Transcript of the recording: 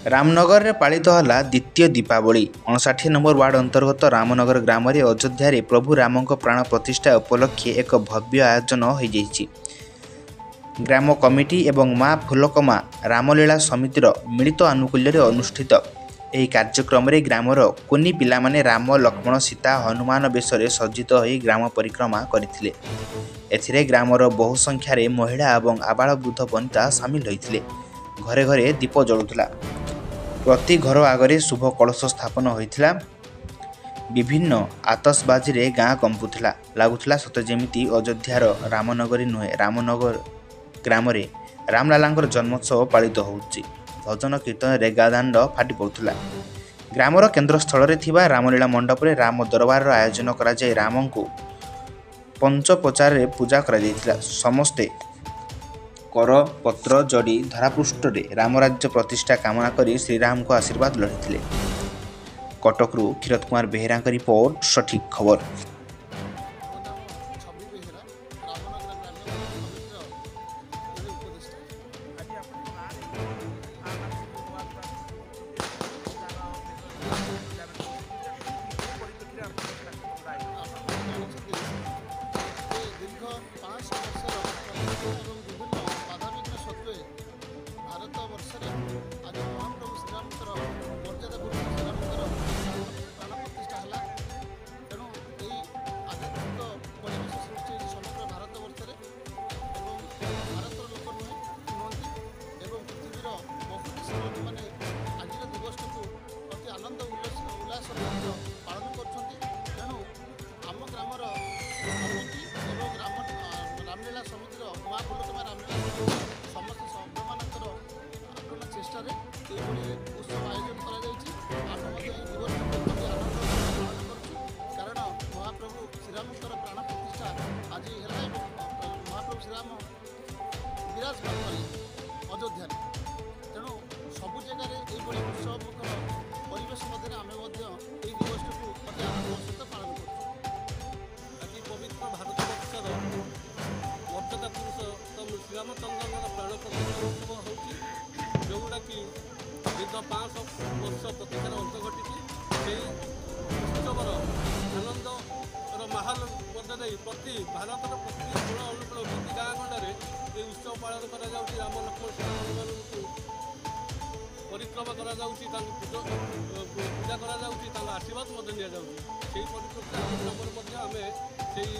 रामनगर में पालित होला द्वितीय दीपावली 59 नंबर वार्ड अंतर्गत रामनगर ग्राम रे अयोध्या प्रभु राम प्राण प्रतिष्ठा उपलक्षे एक भव्य आयोजन हो जाइछि। ग्राम कमिटी एवं माँ फुलकमा रामलीला समितिर मिलित आनुकूल्य अनुष्ठित ଏହି କାର୍ଯ୍ୟକ୍ରମରେ ଗ୍ରାମର କୁନି ପିଲାମାନେ ରାମ ଲକ୍ଷ୍ମଣ ସୀତା ହନୁମାନ ବେଶରେ ସଜ୍ଜିତ ହୋଇ ଗ୍ରାମ ପରିକ୍ରମା କରିଥିଲେ। ଏଥିରେ ଗ୍ରାମର ବହୁ ସଂଖ୍ୟାରେ ମହିଳା ଏବଂ ଆବାଳବୃଦ୍ଧ ବନିତା ସାମିଲ ହୋଇଥିଲେ। ଘରେ ଘରେ ଦୀପ ଜଳୁଥିଲା। ପ୍ରତି ଘର ଆଗରେ ଶୁଭ କଳସ ସ୍ଥାପନ ହୋଇଥିଲା। ବିଭିନ୍ନ ଆତସବାଜିରେ ଗାଁ କମ୍ପୁଥିଲା। ଲାଗୁଥିଲା ସତେ ଯେମିତି ଅଯୋଧ୍ୟାର ରାମନଗରୀ ନୁହେଁ, ରାମନଗର ଗ୍ରାମରେ ରାମଲାଲାଙ୍କର ଜନ୍ମୋତ୍ସବ ପାଳିତ ହେଉଛି। ଭଜନ କୀର୍ତ୍ତନରେ ଗାଦାଣ୍ଡ ଫାଟି ପଡ଼ୁଥିଲା। ଗ୍ରାମର କେନ୍ଦ୍ରସ୍ଥଳରେ ଥିବା ରାମଲୀଳା ମଣ୍ଡପରେ ରାମ ଦରବାରର ଆୟୋଜନ କରାଯାଇ ରାମଙ୍କୁ ପଞ୍ଚପଚାରରେ ପୂଜା କରାଯାଇଥିଲା। ସମସ୍ତେ କର ପତ୍ର ଯୋଡ଼ି ଧରାପୃଷ୍ଠରେ ରାମରାଜ୍ୟ ପ୍ରତିଷ୍ଠା କାମନା କରି ଶ୍ରୀରାମଙ୍କ ଆଶୀର୍ବାଦ ଲୋଡ଼ିଥିଲେ। କଟକରୁ କ୍ଷୀରତ କୁମାର ବେହେରାଙ୍କ ରିପୋର୍ଟ, ସଠିକ୍ ଖବର। ଦୀର୍ଘ 500 ବର୍ଷର ଏବଂ ବିଭିନ୍ନ ବାଧାବିଘ୍ନ ସତ୍ତ୍ୱେ ଭାରତ ବର୍ଷରେ ଆଜି ମହାପ୍ରଭୁ ଶ୍ରୀରାମଙ୍କର ମର୍ଯ୍ୟାଦା ପୁରୁଷ ଶ୍ରୀରାମଙ୍କର ପ୍ରାଣ ପ୍ରତିଷ୍ଠା ହେଲା। ତେଣୁ ଏହି ଆଧ୍ୟାତ୍ମିକ ପରିବେଶ ସୃଷ୍ଟି ହୋଇଛି ସମଗ୍ର ଭାରତ ବର୍ଷରେ ଏବଂ ଭାରତର ଲୋକ ନୁହନ୍ତି ଏବଂ ପୃଥିବୀର ବହୁ ଦେଶର ଲୋକମାନେ ଆଜିର ଦିବସଟିକୁ ଅତି ଆନନ୍ଦ ଉଲ୍ଲାସ ପାଳନ କରୁଛନ୍ତି। ତେଣୁ ଆମ ଗ୍ରାମର କମିଟି ଏବଂ ରାମଲୀଳା ସମିତିର ମା ଫୁଲକମା ରାମଲୀଳା ସମସ୍ତ ସଭ୍ୟମାନଙ୍କର ଆପ୍ରାଣ ଚେଷ୍ଟାରେ ଏହିଭଳି ଉତ୍ସବ ଆୟୋଜନ କରାଯାଇଛି। ଆମେ ମଧ୍ୟ ଏହି ଦିବସକୁ ଅତି ଆନନ୍ଦ ପାଳନ କରୁଛୁ, କାରଣ ମହାପ୍ରଭୁ ଶ୍ରୀରାମଙ୍କର ପ୍ରାଣ ପ୍ରତିଷ୍ଠା ଆଜି ହେଲା ଏବଂ ମହାପ୍ରଭୁ ଶ୍ରୀରାମ ବିରାଜମାନ କଲେ ଅଯୋଧ୍ୟାରେ। ତେଣୁ ସବୁ ଜାଗାରେ ଏହିଭଳି ଉତ୍ସବମୁଖର ପରିବେଶ ମଧ୍ୟରେ ଆମେ ମଧ୍ୟ ଏହି ଦିବସଟିକୁ ଅତି ଆନନ୍ଦର ସହିତ ପାଳନ କରୁଛୁ। ଆଜି ପବିତ୍ର ଭାରତ ବର୍ଷର ମର୍ଯ୍ୟାଦା ପୁରୁଷ ଶ୍ରୀରାମଚନ୍ଦ୍ରଙ୍କର ପ୍ରାଣ ପ୍ରତିଷ୍ଠା ଉତ୍ସବ ହେଉଛି, ଯେଉଁଗୁଡ଼ାକି ଦୀର୍ଘ 500 ବର୍ଷ ପ୍ରତିକାର ଅନ୍ତ ଘଟିଛି। ସେହି ଉତ୍ସବର ଆନନ୍ଦର ମାହୋଲ ମଧ୍ୟ ଦେଇ ପ୍ରତି ଭାରତର ପ୍ରତି କୋଣ ଅନୁକୂଳ ପ୍ରତି ଗାଁ ଗଣ୍ଡାରେ ଏହି ଉତ୍ସବ ପାଳନ କରାଯାଉଛି। ରାମ ଲକ୍ଷ୍ମଣ ସୀତା ହନୁମାନଙ୍କୁ ପରିକ୍ରମା କରାଯାଉଛି, ତାଙ୍କୁ ପୂଜା କରାଯାଉଛି, ତାଙ୍କ ଆଶୀର୍ବାଦ ମଧ୍ୟ ନିଆଯାଉଛି। ସେହି ପରିପ୍ରେକ୍ଷୀରେ ଆମ ଗ୍ରାମରେ ମଧ୍ୟ ଆମେ ସେହି